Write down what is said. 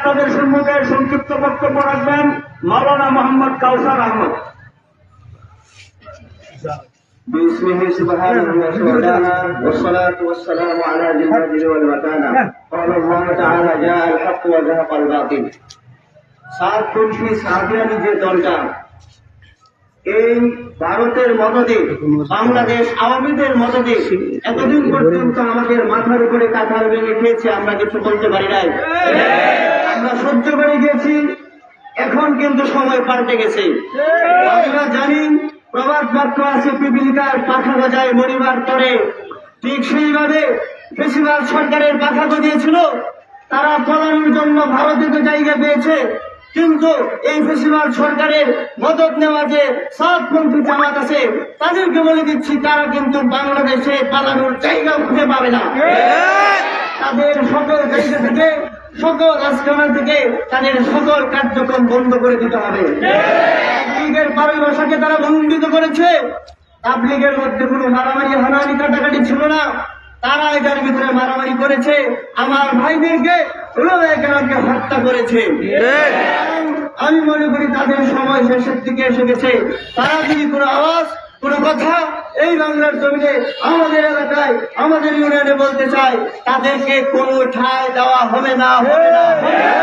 আপনাদের সম্মুখে সংক্ষিপ্ত বক্তব্য রাখবেন মাওলানা মোহাম্মদ কাউসার আহমদ। باسمه سبحانه وتعالى والصلاة والسلام على جهاده والمكانة قال الله تعالى جاء الحق وزهق الباطل। সাতপন্থী সাহাবিয়ানি যে দলটা এই ভারতের মদদে বাংলাদেশ আওয়ামীদের মদদে এতদিন পর্যন্ত আমাদের মাথার উপরে কাঁঠাল ভেঙে খেয়েছে, আমরা কিছু বলতে পারি নাই, আমরা সহ্য করে গেছি। এখন কিন্তু সময় পাল্টে গেছে। আমরা জানি প্রবাদ বাক্য আছে, পিপিলিকার পাখা গজায় মরিবার তরে, ঠিক সেইভাবে বেশিরভাগ সরকারের পাখা গজিয়েছিল, তারা পলানোর জন্য ভারতে জায়গা পেয়েছে। কিন্তু এই বেশিরভাগ সরকারের মদত নেওয়া যে সাতপন্থী জামাত আছে, তাদেরকে বলে দিচ্ছি তারা কিন্তু বাংলাদেশে পালানোর জায়গা খুঁজে পাবে না। তাদের সকল জায়গা থেকে, সকল আস্তানা থেকে তাদের সকল কার্যক্রম বন্ধ করে দিতে হবে। তাবলীগের পরিভাষাকে তারা ভঙ্গিত করেছে। তাবলীগের মধ্যে কোনো মারামারি হানাহানি কাটাকাটি ছিল না, তারা এটার ভিতরে মারামারি করেছে, আমার ভাইদেরকে উলামায়ে কেরামকে হত্যা করেছে। আমি মনে করি তাদের সময় শেষের দিকে এসে গেছে। তারা যদি কোনো আওয়াজ, কোনো কথা এই বাংলার জমিনে, আমাদের এলাকায়, আমাদের ইউনিয়নে বলতে চায়, তাদেরকে কোনো ঠাঁই দেওয়া হবে না, হবে না, হবে না।